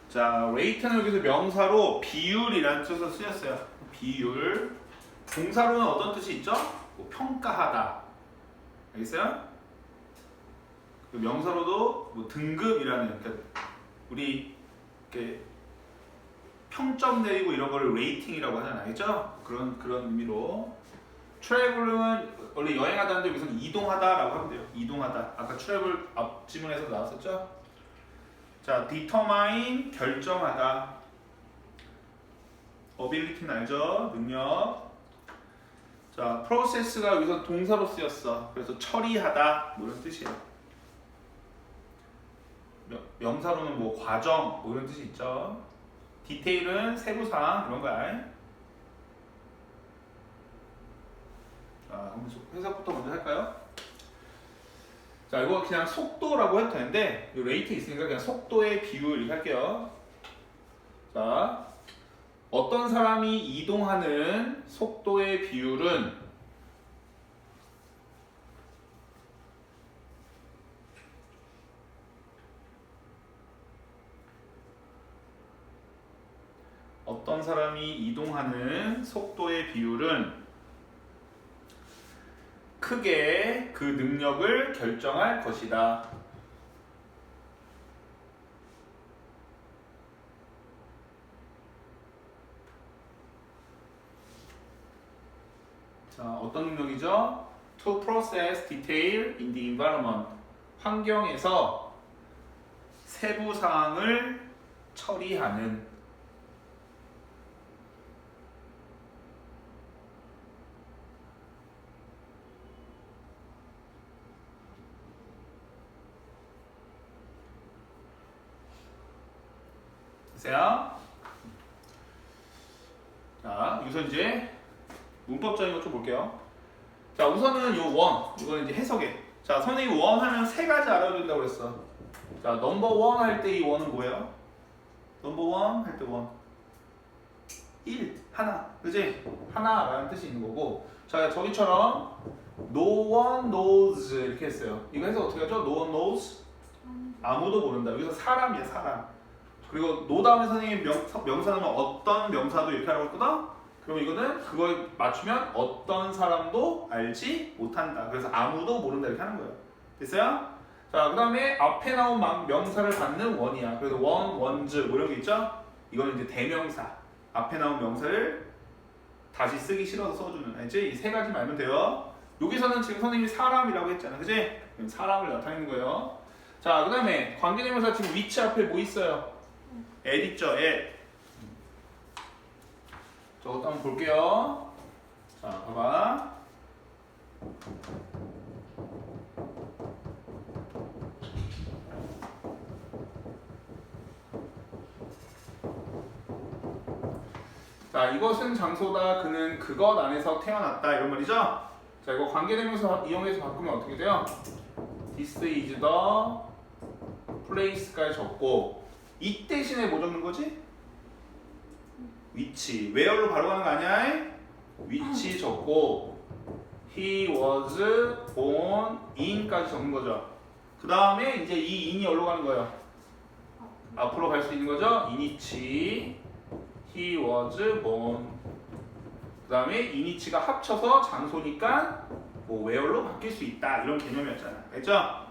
자, rate는 여기서 명사로 비율이라는 뜻으로 쓰였어요. 비율. 동사로는 어떤 뜻이 있죠? 뭐 평가하다. 알겠어요? 그 명사로도 뭐 등급이라는, 그러니까 우리 이렇게 평점 내리고 이런 거를 레이팅이라고 하잖아요. 알겠죠? 그런 의미로. 트래블은 원래 여행하다는데 여기서는 이동하다라고 하면 돼요. 이동하다. 아까 트래블 앞 지문에서 나왔었죠? 자, determine 결정하다. ability는 알죠? 능력. 자, process가 여기서 동사로 쓰였어. 그래서 처리하다 뭐 이런 뜻이에요. 명사로는 뭐 과정 뭐 이런 뜻이 있죠. 디테일은 세부사항 이런 거야. 자, 한번 해석부터 먼저 할까요? 자, 이거 그냥 속도라고 해도 되는데 이 레이트 있으니까 그냥 속도의 비율 이렇게 할게요. 자, 어떤 사람이 이동하는 속도의 비율은 어떤 사람이 이동하는 속도의 비율은 크게 그 능력을 결정할 것이다. 자, 어떤 능력이죠? To process detail in the environment. 환경에서 세부 사항을 처리하는. 됐어요? 자, 여기서 이제 문법적인 것 좀 볼게요. 자, 우선은 요 원, 이거는 이제 해석에. 자, 선생님이 원 하면 세 가지 알아야 된다고 그랬어. 자, 넘버 원 할 때 이 원은 뭐예요? 넘버 원 할 때 원. 1, 하나. 그지? 하나라는 뜻이 있는 거고. 자, 저기처럼 no one knows 이렇게 했어요. 이거 해서 어떻게 하죠? no one knows? 아무도 모른다. 여기서 사람이야, 사람. 그리고 no 다음에 선생님 명사 넣으면 어떤 명사도 이렇게 하라고 했거든? 그럼 이거는 그걸 맞추면 어떤 사람도 알지 못한다. 그래서 아무도 모른다 이렇게 하는 거예요. 됐어요? 자, 그 다음에 앞에 나온 명사를 받는 원이야. 그래서 원, 원즈 뭐 이런 게 있죠? 이거는 이제 대명사. 앞에 나온 명사를 다시 쓰기 싫어서 써주는. 알지? 이 세 가지만 알면 돼요. 여기서는 지금 선생님이 사람이라고 했잖아. 그지? 사람을 나타내는 거예요. 자, 그 다음에 관계대명사 지금 위치 앞에 뭐 있어요? at 있죠? at. 저것도 한번 볼게요. 자, 봐봐. 자, 이것은 장소다. 그는 그것 안에서 태어났다. 이런 말이죠? 자, 이거 관계대명사 이용해서 바꾸면 어떻게 돼요? This is the place까지 적고 이 대신에 뭐 적는 거지? 위치. where로 바로 가는 거 아니야? 위치 적고 he was born in까지 적는 거죠. 그 다음에 이제 이 in이 어디로 가는 거예요? 앞으로 갈 수 있는 거죠? in이치 he was born. 그 다음에 in이치가 합쳐서 장소니까 뭐 where로 바뀔 수 있다. 이런 개념이었잖아. 알죠?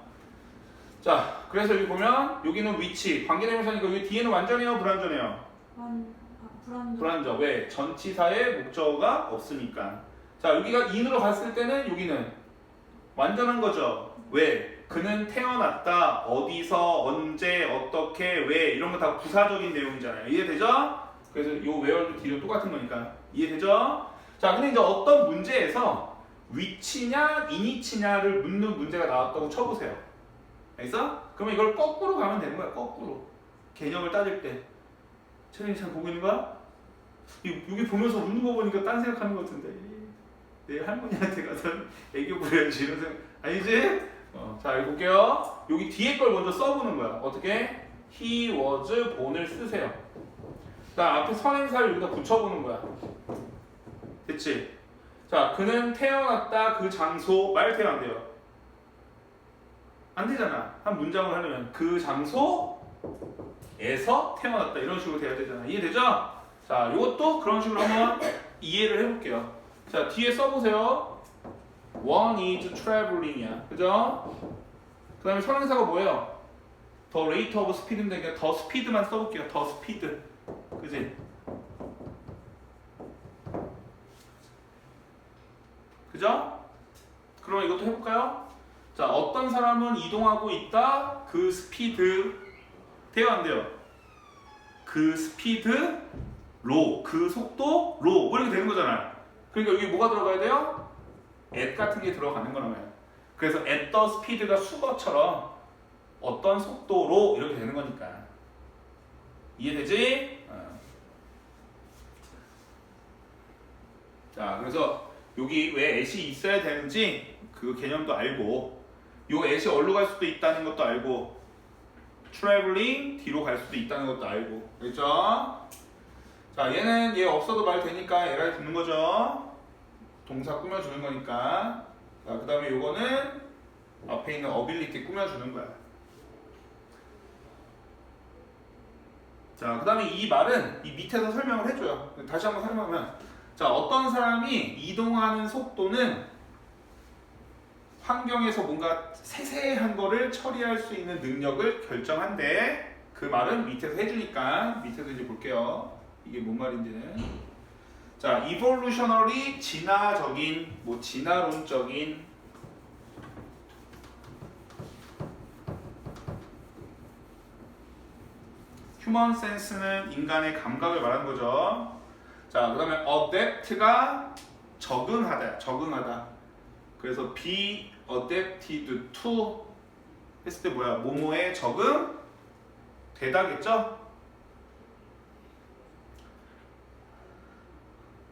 자, 그래서 여기 보면 여기는 위치, 관계대명사니까 여기 뒤에는 완전해요? 불완전해요? 불완전. 왜? 전치사의 목적어가 없으니까. 자, 여기가 in으로 갔을 때는 여기는 완전한 거죠. 왜? 그는 태어났다, 어디서, 언제, 어떻게, 왜 이런 거 다 부사적인 내용이잖아요. 이해되죠? 그래서 요 where도 뒤로 똑같은 거니까. 이해되죠? 자, 근데 이제 어떤 문제에서 위치냐, in이치냐를 묻는 문제가 나왔다고 쳐보세요. 알겠어? 그러면 이걸 거꾸로 가면 되는 거야. 거꾸로. 개념을 따질 때. 채널이 잘 보고 있는 거야? 여기 보면서 웃는 거 보니까 딴 생각하는 것 같은데. 내 할머니한테 가서 애교 부려야지 이런 생각. 아니지? 자, 여기 볼게요. 여기 뒤에 걸 먼저 써보는 거야. 어떻게? He was born을 쓰세요. 자, 앞에 선행사를 여기다 붙여보는 거야. 됐지? 자, 그는 태어났다 그 장소 말 돼요 안 돼요? 안 되잖아. 한 문장을 하려면 그 장소 에서 태어났다 이런 식으로 돼야 되잖아. 이해되죠? 자, 이것도 그런 식으로 한번 이해를 해볼게요. 자, 뒤에 써보세요. One is traveling이야, 그죠? 그 다음에 선행사가 뭐예요? The rate of speed인데 그냥 더 스피드만 써볼게요. 더 스피드, 그지? 그죠? 그럼 이것도 해볼까요? 자, 어떤 사람은 이동하고 있다. 그 스피드 돼요, 안 돼요? 그 스피드 로, 그 속도 로, 뭐 이렇게 되는 거잖아요. 그러니까 여기 뭐가 들어가야 돼요? at 같은 게 들어가는 거라면. 그래서 at the speed가 수거처럼 어떤 속도로 이렇게 되는 거니까. 이해되지? 자, 그래서 여기 왜 at이 있어야 되는지 그 개념도 알고, 요 at이 어디로 갈 수도 있다는 것도 알고, traveling 뒤로 갈 수도 있다는 것도 알고, 그렇죠? 자, 얘는 얘 없어도 말 되니까 얘를 붙는 거죠. 동사 꾸며주는 거니까. 자, 그 다음에 요거는 앞에 있는 ability 꾸며주는 거야. 자, 그 다음에 이 말은 이 밑에서 설명을 해줘요. 다시 한번 설명하면, 자, 어떤 사람이 이동하는 속도는 환경에서 뭔가 세세한 거를 처리할 수 있는 능력을 결정한대. 그 말은 밑에서 해주니까 밑에서 이제 볼게요. 이게 뭔 말인지는. 자, evolutionary 진화적인, 뭐 진화론적인, human sense는 인간의 감각을 말하는 거죠. 자, 그 다음에 adapt가 적응하다, 적응하다. 그래서 be adapted to 했을 때 뭐야? 뭐뭐에 적응 되다겠죠?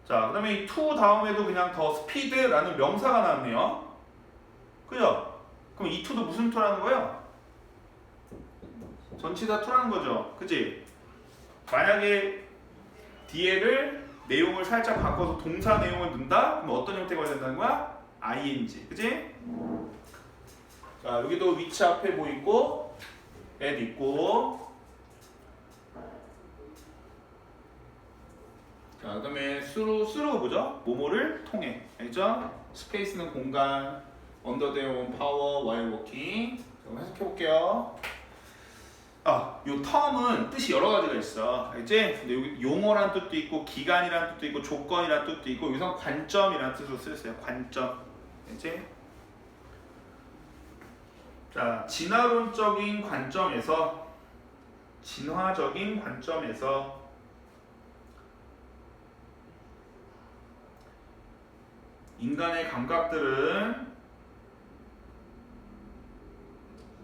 자, 그 다음에 이 to 다음에도 그냥 더 speed라는 명사가 나왔네요. 그죠? 그럼 이 to도 무슨 to라는 거예요? 전치사 to라는 거죠. 그치? 만약에 뒤에를 내용을 살짝 바꿔서 동사 내용을 넣는다? 그럼 어떤 형태가 된다는 거야? ing. 그치? 자, 여기도 위치 앞에 뭐 있고, at 있고, 자, 그 다음에 through가 뭐죠? 뭐뭐를 통해. 알죠? 스페이스는 공간, under their own power while walking. 자, 그럼 해석해 볼게요. 아, 요 term은 뜻이 여러 가지가 있어. 알지? 근데 여기 용어란 뜻도 있고, 기간이란 뜻도 있고, 조건이란 뜻도 있고, 여기서 관점이란 뜻으로 쓰였어요. 관점. 알지? 자, 진화론적인 관점에서, 진화적인 관점에서 인간의 감각들은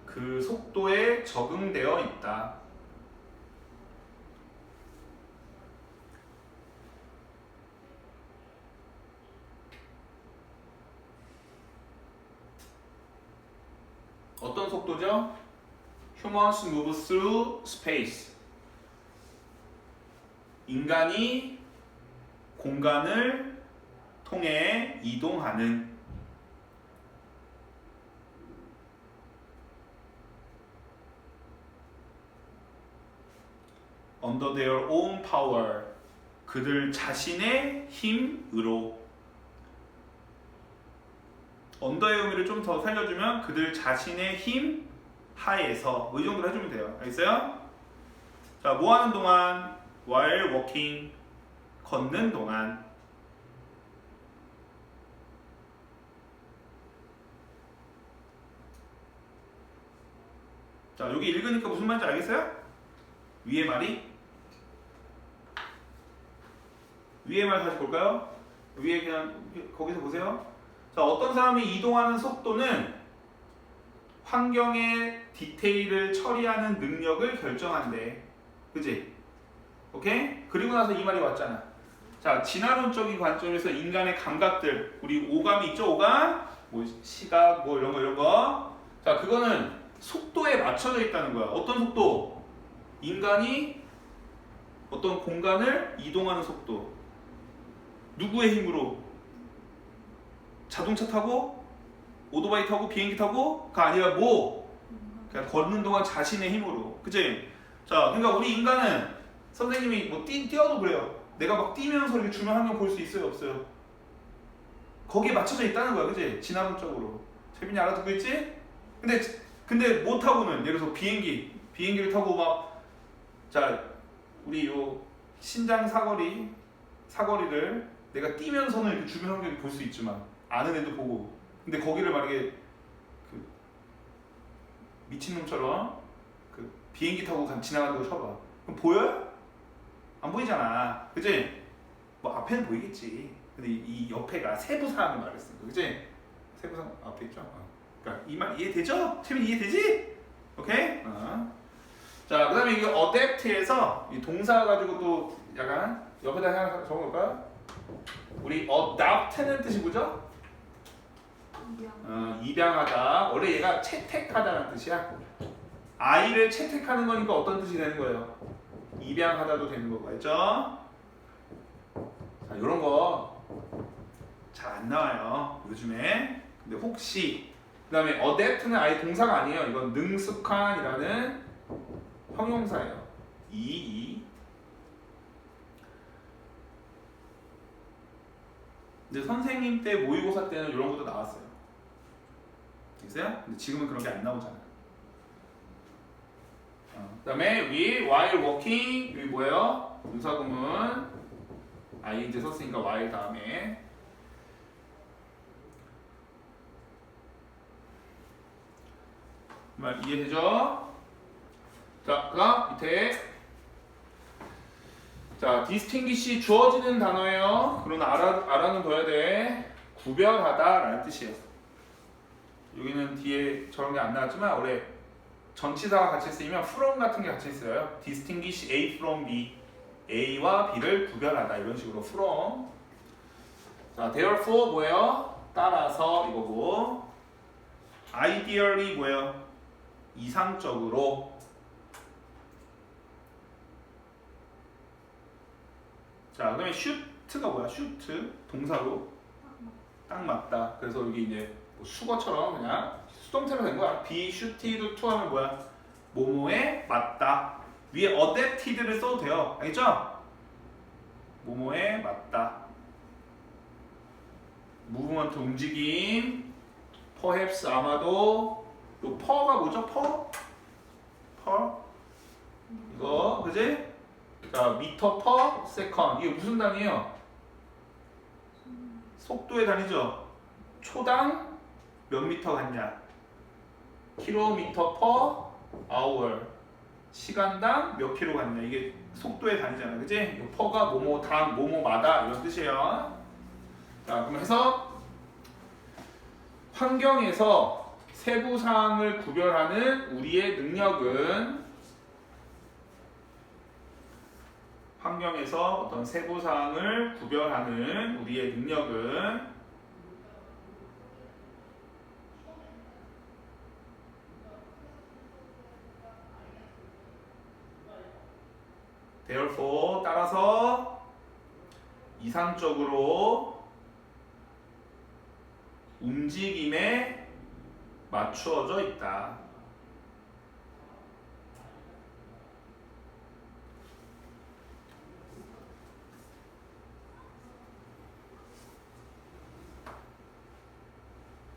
그 속도에 적응되어 있다. 어떤 속도죠? Humans move through space. 인간이 공간을 통해 이동하는. Under their own power. 그들 자신의 힘으로. 언더의 의미를 좀 더 살려주면 그들 자신의 힘 하에서, 이 정도로 해주면 돼요. 알겠어요? 자, 뭐 하는 동안? while walking. 걷는 동안. 자, 여기 읽으니까 무슨 말인지 알겠어요? 위의 말이? 위의 말 다시 볼까요? 위에 그냥 거기서 보세요. 자, 어떤 사람이 이동하는 속도는 환경의 디테일을 처리하는 능력을 결정한대. 그치? 오케이? 그리고 나서 이 말이 왔잖아. 자, 진화론적인 관점에서 인간의 감각들, 우리 오감이 있죠? 오감? 뭐 시각, 뭐 이런 거. 자, 그거는 속도에 맞춰져 있다는 거야. 어떤 속도? 인간이 어떤 공간을 이동하는 속도. 누구의 힘으로? 자동차 타고? 오토바이 타고? 비행기 타고? 가 아니라 뭐? 그냥 걷는 동안 자신의 힘으로. 그치? 자, 그러니까 우리 인간은 선생님이 뭐 뛰어도 그래요. 내가 막 뛰면서 이렇게 주변 환경 볼 수 있어요, 없어요? 거기에 맞춰져 있다는 거야, 그치? 진화론적으로. 재민이 알아듣고 있지? 근데 못 타고는 예를 들어서 비행기를 타고 막 자, 우리 요 신장 사거리를 내가 뛰면서는 이렇게 주변 환경을 볼 수 있지만 아는 애도 보고. 근데 거기를 만약에 그 미친놈처럼 그 비행기 타고 지나간다고 쳐봐. 그럼 보여요? 안 보이잖아, 그치? 뭐 앞에는 보이겠지. 근데 이 옆에가 세부 사항을 말했습니다, 그치? 세부 사항 앞에 있죠? 그러니까 이 말 이해되죠? 채민 이해되지? 오케이? 자, 그 다음에 이게 adapt에서 이 동사 가지고 또 약간 옆에다 하나 적어볼까요? 우리 adopt는 뜻이 뭐죠? 입양하다. 원래 얘가 채택하다라는 뜻이야. 아이를 채택하는 거니까 어떤 뜻이 되는 거예요? 입양하다도 되는 거고, 알죠? 자, 이런 거 잘 안 나와요, 요즘에. 근데 혹시 그 다음에 adapt는 아예 동사가 아니에요. 이건 능숙한이라는 형용사예요. 이제 선생님 때 모의고사 때는 이런 것도 나왔어요. 있어요? 근데 지금은 그런 게 안 나오잖아요. 그 다음에 while walking 여기 뭐예요? 분사구문 ing 썼으니까 while 다음에 말 이해되죠? 자, 그다음 밑에 자, distinguish 주어지는 단어예요. 그러나 알아는 둬야 돼. 구별하다라는 뜻이에요. 여기는 뒤에 저런 게 안 나왔지만 원래 전치사가 같이 쓰이면 from 같은 게 같이 있어요. distinguish A from B, A와 B를 구별하다 이런 식으로 from. 자, therefore 뭐예요? 따라서 이거고. ideally 뭐예요? 이상적으로. 자, 그다음에 shoot가 뭐야? shoot 동사로 딱 맞다. 그래서 여기 이제 뭐 수거처럼 그냥 수동태로 된 거야. be shooted to 하면 뭐야? 뭐뭐에 맞다. 위에 adapted를 써도 돼요. 알겠죠? 뭐뭐에 맞다. movement 움직임. perhaps 아마도. 요 per가 뭐죠? per? 이거 그지? 자, 미터 per second. 이게 무슨 단위예요? 속도의 단위죠. 초당 몇 미터 갔냐? 킬로미터 per hour. 시간당 몇 킬로 갔냐? 이게 속도의 단위잖아, 그지? per가 뭐뭐당 뭐뭐마다 이런 뜻이에요. 자, 그럼 해서 환경에서 세부 사항을 구별하는 우리의 능력은 환경에서 어떤 세부 사항을 구별하는 우리의 능력은 therefore 따라서 이상적으로 움직임에 맞추어져 있다.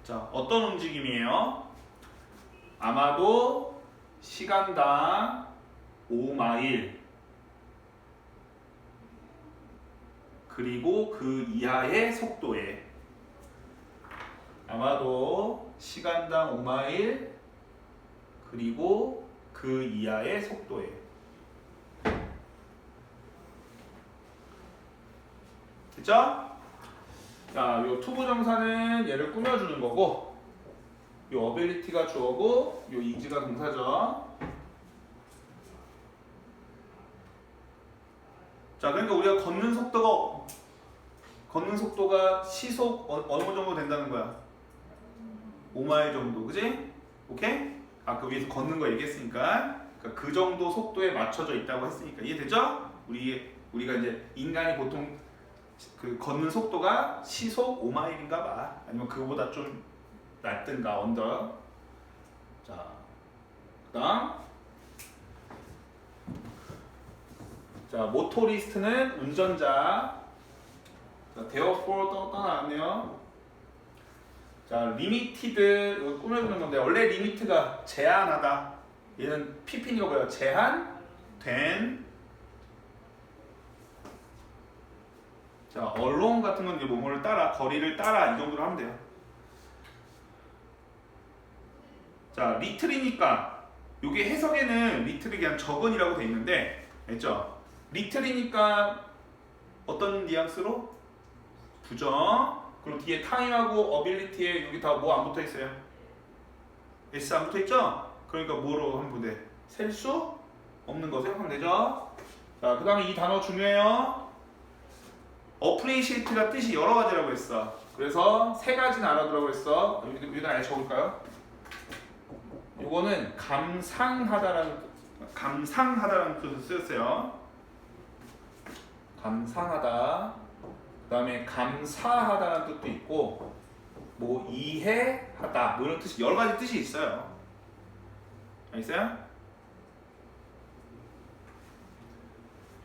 자, 어떤 움직임이에요? 아마도 시간당 5마일 그리고 그 이하의 속도에 아마도 시간당 5마일 그리고 그 이하의 속도에 됐죠? 자, 요 투부정사는 얘를 꾸며주는 거고 요 ability가 주어고 요 is가 동사죠. 자, 그러니까 우리가 걷는 속도가 시속 어느 정도 된다는 거야? 5마일 정도, 그지? 오케이? 아까 위에서 걷는 거 얘기했으니까 그러니까 그 정도 속도에 맞춰져 있다고 했으니까 이해되죠? 우리가 이제 인간이 보통 그 걷는 속도가 시속 5마일인가 봐. 아니면 그거보다 좀 낮든가 언더. 자, 그다음 자, 모토리스트는 운전자. 자, therefore 떠나왔네요. 자, 리미티드 이거 꾸며주는 건데 원래 리미트가 제한하다. 얘는 pp니까 뭐야? 제한된. 자, along 같은 건 이제 뭐뭐를 따라, 거리를 따라 이 정도로 하면 돼요. 자, 리틀이니까 이게 해석에는 리틀이 그냥 적은이라고 돼 있는데, 알죠? 리틀이니까 어떤 뉘앙스로? 부정. 그리고 뒤에 타임하고 어빌리티에 여기 다 뭐 안 붙어 있어요? S 안 붙어 있죠? 그러니까 뭐로 하면 돼? 셀 수 없는 거 생각하면 되죠? 자, 그 다음에 이 단어 중요해요. appreciate가 뜻이 여러 가지라고 했어. 그래서 세 가지는 알아두라고 했어. 여기다 아예 적을까요? 요거는 감상하다라는 뜻을 쓰였어요. 감상하다. 그 다음에 감사하다는 뜻도 있고, 뭐 이해하다, 뭐 이런 뜻이 여러 가지 뜻이 있어요. 알겠어요?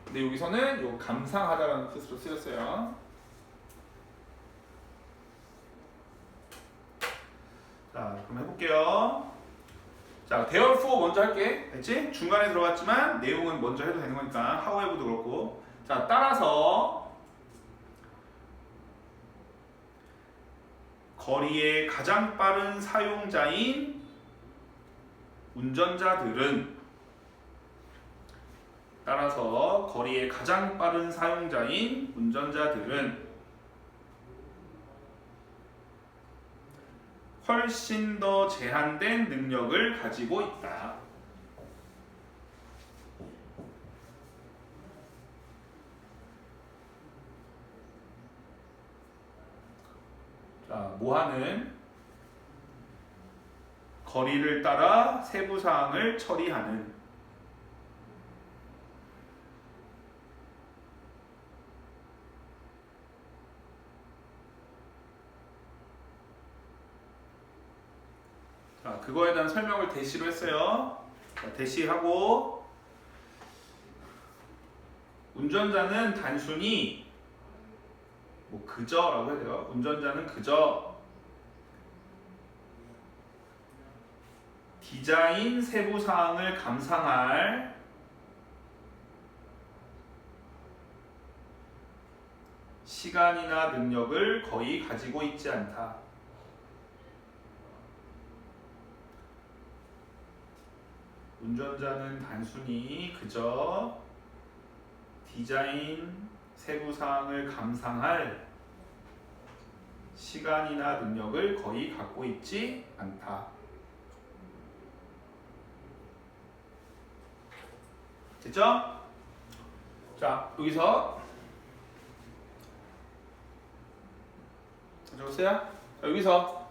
근데 여기서는 요 감상하다라는 뜻으로 쓰였어요. 자, 그럼 해볼게요. 자, therefore 먼저 할게. 됐지? 중간에 들어갔지만 내용은 먼저 해도 되는 거니까 however도 그렇고. 자, 따라서 거리의 가장 빠른 사용자인 운전자들은 훨씬 더 제한된 능력을 가지고 있다. 자, 뭐하는? 거리를 따라 세부사항을 처리하는. 자, 그거에 대한 설명을 대시로 했어요. 자, 대시하고, 운전자는 단순히 뭐 그저라고 해야 돼요. 운전자는 그저 디자인 세부 사항을 감상할 시간이나 능력을 거의 가지고 있지 않다. 운전자는 단순히 그저 디자인 세부 사항을 감상할 시간이나 능력을 거의 갖고 있지 않다. 됐죠? 자, 여기서 적었어요? 여기서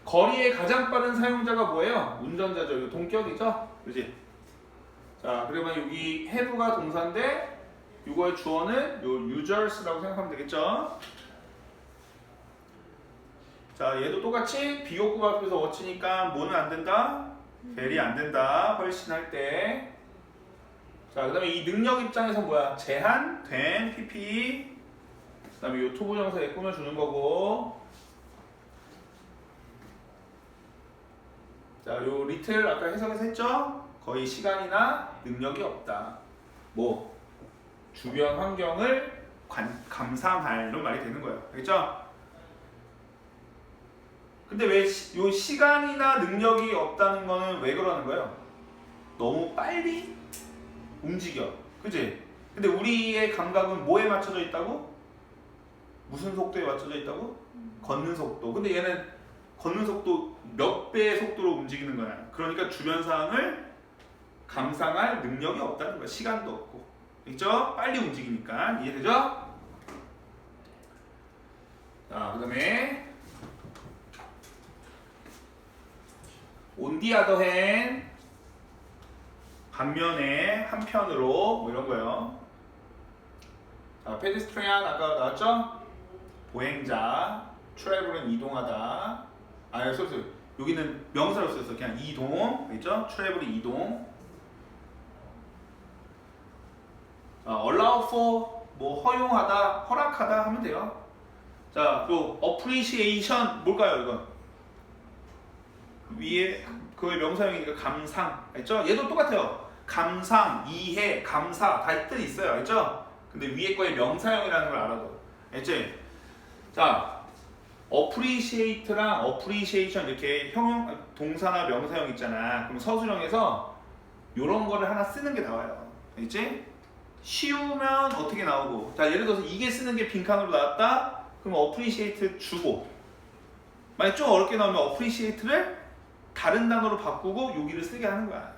거리의 가장 빠른 사용자가 뭐예요? 운전자죠. 이거 동격이죠? 그지? 자, 그러면 여기 have가 동사인데 이거의 주어는 요 users라고 생각하면 되겠죠? 자, 얘도 똑같이 비교급 앞에서 what이니까 뭐는 안 된다? very 안 된다. 훨씬 할 때. 자, 그 다음에 이 능력 입장에서 뭐야? 제한된 pp. 그 다음에 요 투부정사에 꾸며주는 거고. 자, 요 리틀 아까 해석에서 했죠? 거의 시간이나 능력이 없다. 뭐? 주변 환경을 감상할 이런 말이 되는 거예요. 알겠죠? 근데 왜 요 시간이나 능력이 없다는 거는 왜 그러는 거예요? 너무 빨리 움직여. 그치? 근데 우리의 감각은 뭐에 맞춰져 있다고? 무슨 속도에 맞춰져 있다고? 걷는 속도. 근데 얘는 걷는 속도 몇 배의 속도로 움직이는 거야. 그러니까 주변 상황을 감상할 능력이 없다는 거야. 시간도 없고. 있죠? 빨리 움직이니까. 이해되죠? 자, 그 다음에 on the other hand, 반면에 한편으로 뭐 이런 거예요. 자, pedestrian 아까 나왔죠? 보행자, travel은 이동하다. 아, 여기는 명사로 쓰였어. 그냥 이동, 있죠? travel이 이동. allow for 뭐 허용하다, 허락하다 하면 돼요. 자, 또 appreciation 뭘까요, 이건? 위에 그의 명사형이니까 감상, 알죠? 얘도 똑같아요. 감상, 이해, 감사 다 뜻이 있어요, 알죠? 근데 위에 거의 명사형이라는 걸 알아도, 알지? 자, appreciate랑 appreciation 이렇게 형용 동사나 명사형 있잖아. 그럼 서술형에서 이런 거를 하나 쓰는 게 나와요, 알지? 쉬우면 어떻게 나오고, 자 예를 들어서 이게 쓰는 게 빈칸으로 나왔다. 그럼 appreciate 주고, 만약 좀 어렵게 나오면 appreciate를 다른 단어로 바꾸고 여기를 쓰게 하는 거야.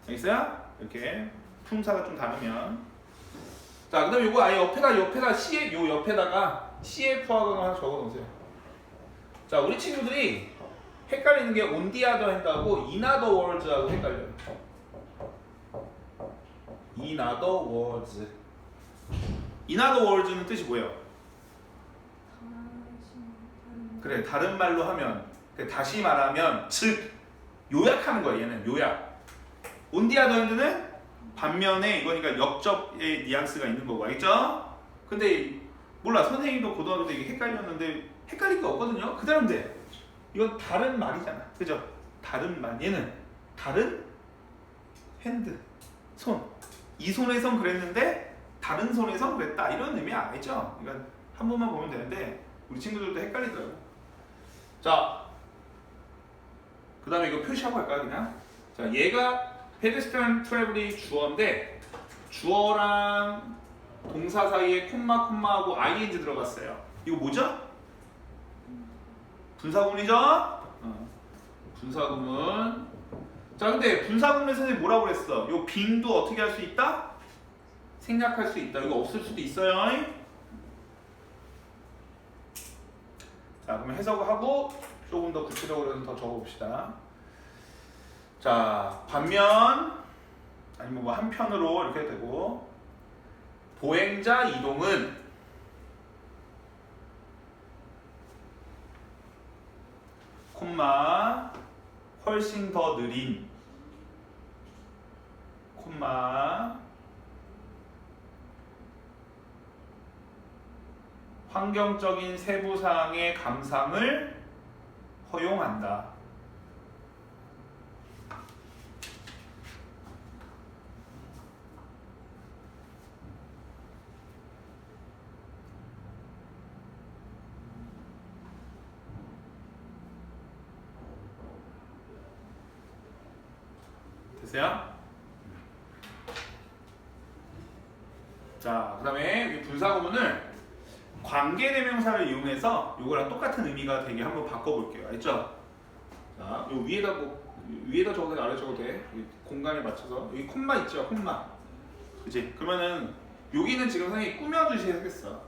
알겠어요? 이렇게 품사가 좀 다르면. 자, 그다음 요거 아예 옆에다 CF, 요 옆에다가 CF하고 하나 적어 놓으세요. 자, 우리 친구들이 헷갈리는 게 on the other hand하고 in other words하고 헷갈려요. in other words. in other words는 뜻이 뭐예요? 그래, 다른 말로 하면, 다시 말하면, 즉 요약하는 거야. 얘는 요약. on the other hand는 반면에 이거니까 역접의 뉘앙스가 있는 거고, 알겠죠? 근데 몰라, 선생님도 고등학교 때 이게 헷갈렸는데 헷갈릴 게 없거든요. 그대로 돼. 이건 다른 말이잖아, 그죠? 다른 말. 얘는 다른 핸드, 손. 이 손에선 그랬는데 다른 손에선 그랬다, 이런 의미 알죠? 그러니까 한 번만 보면 되는데 우리 친구들도 헷갈리더라고. 자, 그 다음에 이거 표시하고 할까요, 그냥? 자, 얘가 pedestrian travel이 주어인데 주어랑 동사 사이에 콤마하고 ing 들어갔어요. 이거 뭐죠? 분사구문이죠? 분사구문. 자, 근데 분사구문에 선생님이 뭐라고 그랬어? 요 빙도 어떻게 할 수 있다? 생략할 수 있다. 이거 없을 수도 있어요. 자, 그러면 해석을 하고 조금 더 구체적으로 더 적어봅시다. 자, 반면 아니면 뭐 한편으로 이렇게 해도 되고, 보행자 이동은 콤마 훨씬 더 느린 콤마 환경적인 세부사항의 감상을 허용한다. 됐어요? 자, 그 다음에 분사구문을 관계대명사를 이용해서 이거랑 똑같은 의미가 되게 한번 바꿔볼게요. 알죠? 자, 요 위에다 적어도 돼, 아래 적어도 돼. 공간에 맞춰서. 여기 콤마 있죠? 콤마. 그치? 그러면은 여기는 지금 선생님이 꾸며주시겠어.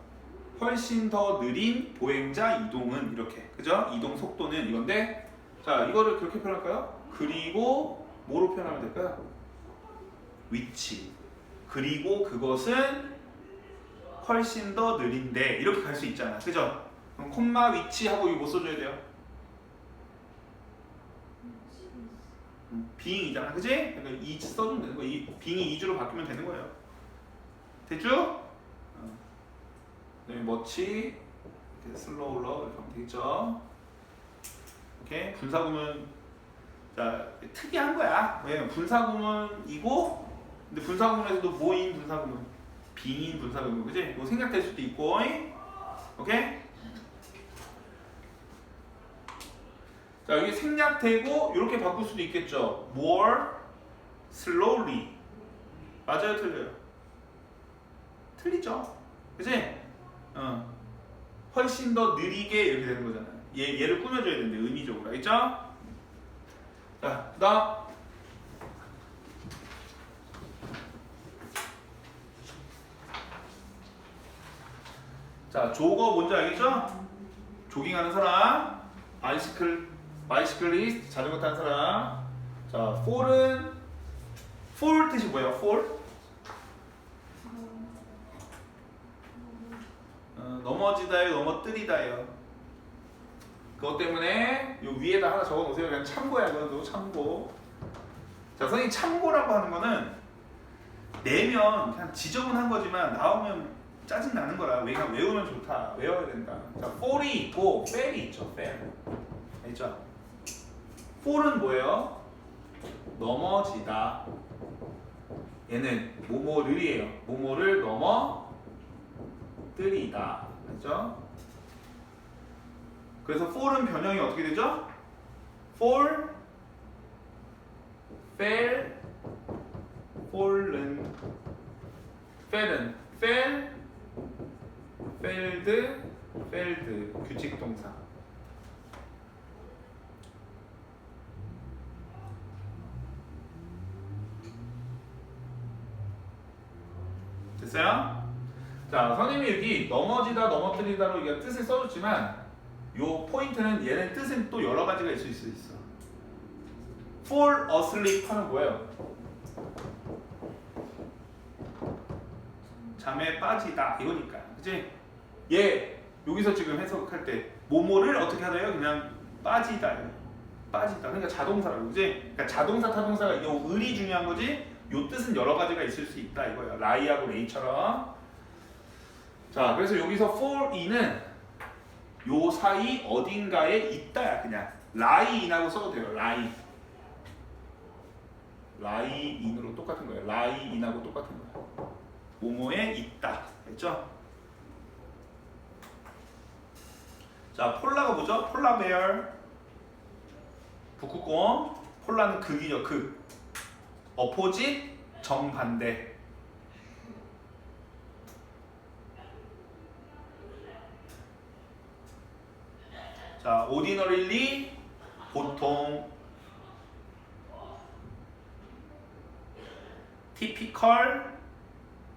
훨씬 더 느린 보행자 이동은 이렇게. 그죠? 이동 속도는 이건데, 자, 이거를 그렇게 표현할까요? 그리고 뭐로 표현하면 될까요? 위치. 그리고 그것은 훨씬 더 느린데, 이렇게 갈 수 있잖아. 그죠? 그럼 콤마 위치하고 이거 뭐 써줘야 돼요? being이잖아. 그지? 그러니까 is 써주면 되는 거야. 이 being이 is로 바뀌면 되는 거예요. 됐죠? 그다음에 much, 이렇게 slower 이렇게 하면 되겠죠? 오케이? 분사구문. 자, 특이한 거야. 왜냐면 분사구문이고, 근데 분사구문에서도 뭐인 분사구문? 빙인 분사구문, 그지? 이거 생략될 수도 있고, 오케이? 자, 여기 생략되고 이렇게 바꿀 수도 있겠죠. more slowly. 맞아요, 틀려요? 틀리죠, 그지? 훨씬 더 느리게 이렇게 되는 거잖아요. 얘를 꾸며줘야 되는데, 의미적으로, 알겠죠? 자, 그다음 자, 조거 뭔지 알겠죠? 조깅하는 사람, 바이시클리스트, 자전거 타는 사람. 자, fall은 fall 뜻이 뭐예요? fall? 넘어지다요, 넘어뜨리다요. 그것 때문에 요 위에다 하나 적어놓으세요. 그냥 참고야, 이거 참고. 자, 선생님 참고라고 하는 거는 내면 그냥 지저분한 거지만 나오면 짜증 나는 거라. 그냥 외우면 좋다. 외워야 된다. 자, fall이 있고 fail이 있죠. fail. 알죠? fall은 뭐예요? 넘어지다. 얘는 뭐뭐를이에요. 뭐뭐를 넘어뜨리다. 알죠? 그래서 fall은 변형이 어떻게 되죠? fall, fail, fallen, fail은 fail, failed, failed 규칙 동사. 됐어요? 자, 선생님이 여기 넘어지다, 넘어뜨리다로 이게 뜻을 써줬지만 요 포인트는 얘는 뜻은 또 여러 가지가 있을 수 있어. fall asleep 하는 뭐예요? 잠에 빠지다 이거니까, 그치? 얘 여기서 지금 해석할 때 뭐뭐를 어떻게 하나요? 그냥 빠지다, 빠지다. 그러니까 자동사라고, 그치? 그러니까 자동사, 타동사가 요 을이 중요한 거지. 요 뜻은 여러 가지가 있을 수 있다 이거예요. 라이하고 레이처럼. 자, 그래서 여기서 fall in은 요 사이 어딘가에 있다야. 그냥 lie in하고 써도 돼요. lie in으로 똑같은 거예요. lie in하고 똑같은 거예요. 뭐뭐에 있다. 됐죠? 자, 폴라가 뭐죠? 폴라베어. 북극곰. 폴라는 극이죠. 극. 어포짓, 정반대. 자, ordinarily, 보통. typical,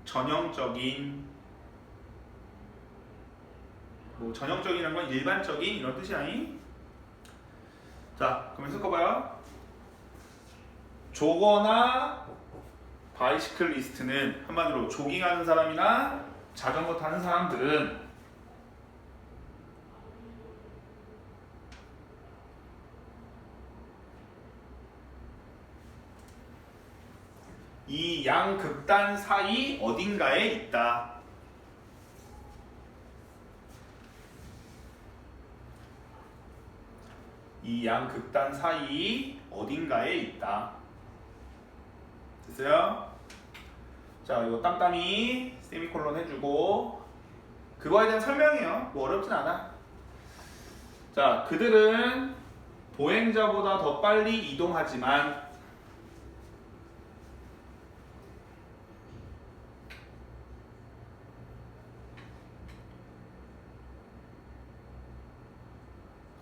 전형적인. 뭐 전형적이라는 건 일반적인 이런 뜻이 아니? 자, 그럼 섞어봐요. 조거나 바이시클리스트는 한마디로 조깅하는 사람이나 자전거 타는 사람들은 이 양극단 사이 어딘가에 있다. 이 양극단 사이 어딘가에 있다. 됐어요? 자, 이거 땀땀이 세미콜론 해주고 그거에 대한 설명이에요. 뭐 어렵진 않아. 자, 그들은 보행자보다 더 빨리 이동하지만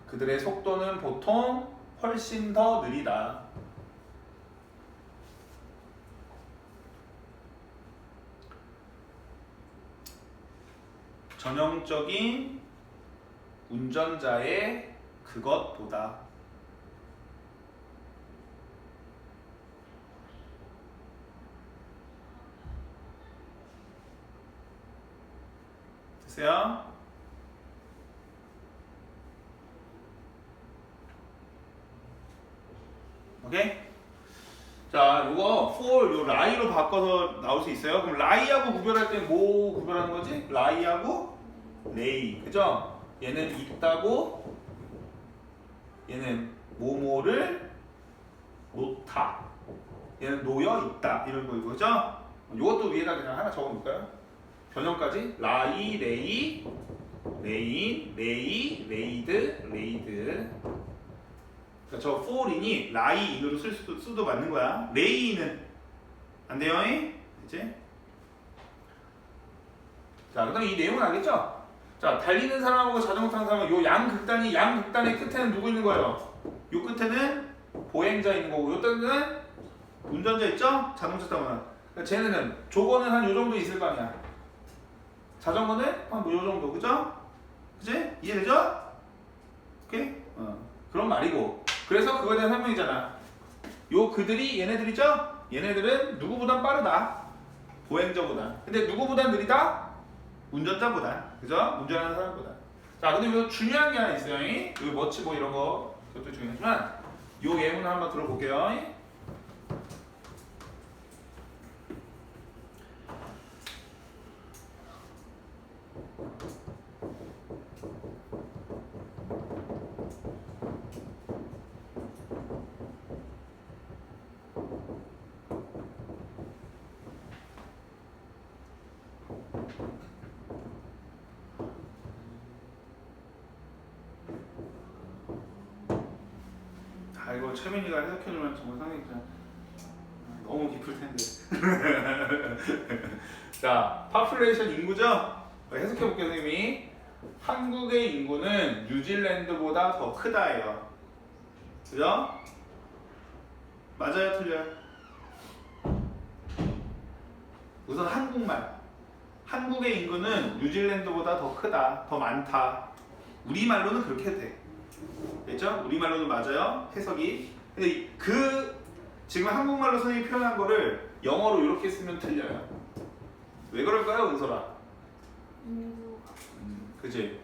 그들의 속도는 보통 훨씬 더 느리다. 전형적인 운전자의 그것보다. 됐어요? 오케이? 자, 이거 for 요 lie로 바꿔서 나올 수 있어요. 그럼 lie하고 구별할 때 뭐 구별하는 거지? lie하고 lay, 그죠? 얘는 있다고, 얘는 뭐뭐를 놓다, 얘는 놓여 있다 이런 거 이거죠? 이것도 위에다 그냥 하나 적어놓을까요? 변형까지 lie, lay, lay, lay, laid, laid. 그러니까 저 fall인이 lie in으로 쓸 수도 맞는 거야. lay는 안 돼요? 이제 자, 그다음 이 내용은 알겠죠? 자, 달리는 사람하고 자전거 타는 사람은 요 양극단의 끝에는 누구 있는 거예요? 요 끝에는 보행자 있는 거고, 요 끝에는 운전자 있죠? 자동차 타면. 그러니까 쟤네는 조거는 한 요 정도 있을 거 아니야. 자전거는 한 뭐 요 정도, 그죠? 그지? 이해되죠? 오케이? 그런 말이고. 그래서 그거에 대한 설명이잖아. 요 그들이 얘네들이죠? 얘네들은 누구보단 빠르다. 보행자보다. 근데 누구보단 느리다? 운전자보다. 그죠? 운전하는 사람보다. 자, 근데 여기서 중요한 게 하나 있어요. 요 머치 뭐 이런 거 그것도 중요하지만 요 예문을 한번 들어볼게요. 아 이거 최민이가 해석해주면 정말 선생님 진짜 너무 깊을 텐데. 자, population 인구죠? 해석해볼게요 선생님이. 한국의 인구는 뉴질랜드보다 더 크다예요. 그죠? 맞아요 틀려요? 우선 한국말. 한국의 인구는 뉴질랜드보다 더 크다, 더 많다. 우리말로는 그렇게 해도 돼. 됐죠? 우리말로는 맞아요. 해석이. 근데 지금 한국말로 선생님이 표현한 거를 영어로 이렇게 쓰면 틀려요. 왜 그럴까요, 은솔아? 그지?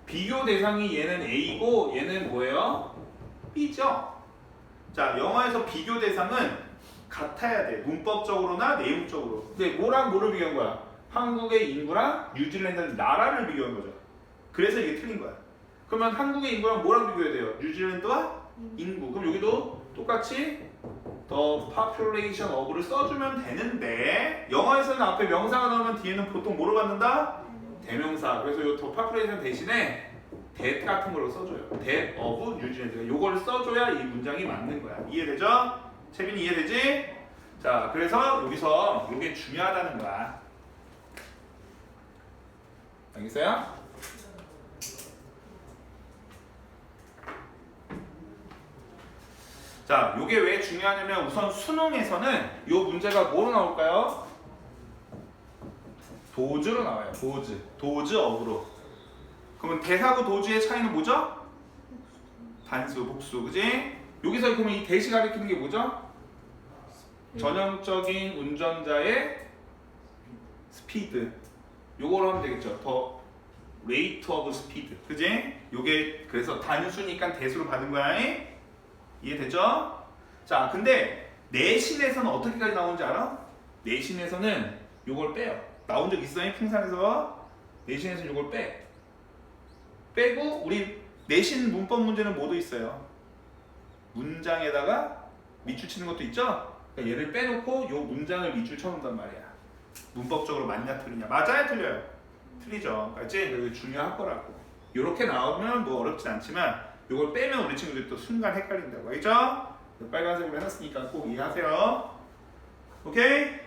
비교 대상이 얘는 A고 얘는 뭐예요? B죠? 자, 영어에서 비교 대상은 같아야 돼. 문법적으로나 내용적으로. 근데 뭐랑 뭐를 비교한 거야? 한국의 인구랑 뉴질랜드 나라를 비교한 거죠. 그래서 이게 틀린 거야. 그러면 한국의 인구랑 뭐랑 비교해야 돼요? 뉴질랜드와 인구. 그럼 여기도 똑같이 the population of를 써주면 되는데 영어에서는 앞에 명사가 나오면 뒤에는 보통 뭐로 받는다? 대명사. 그래서 이 the population 대신에 that 같은 걸로 써줘요. that of New Zealand. 요걸 써줘야 이 문장이 맞는 거야. 이해되죠? 채빈이 이해되지? 자, 그래서 여기서 이게 중요하다는 거야. 알겠어요? 자, 요게 왜 중요하냐면 우선 수능에서는 요 문제가 뭐로 나올까요? 도주로 나와요. 도주 어구로. 그러면 대사구 도주의 차이는 뭐죠? 단수, 복수, 그지? 여기서 그러면 이 대시 가리키는 게 뭐죠? 전형적인 운전자의 스피드. 요거로 하면 되겠죠. 더 rate of speed, 그지? 요게 그래서 단수니까 대수로 받은 거야. 이해되죠? 자, 근데 내신에서는 어떻게까지 나오는지 알아? 내신에서는 요걸 빼요. 나온 적 있어요? 풍산에서? 내신에서 요걸 빼고 우리 내신 문법 문제는 뭐도 있어요? 문장에다가 밑줄 치는 것도 있죠? 그러니까 얘를 빼놓고 요 문장을 밑줄 쳐놓는단 말이야. 문법적으로 맞냐 틀리냐. 맞아요 틀려요? 틀리죠. 알지? 그게 중요한 거라고. 요렇게 나오면 뭐 어렵진 않지만 요걸 빼면 우리 친구들이 또 순간 헷갈린다고. 알죠? 빨간색으로 해놨으니까 꼭 이해하세요. 오케이?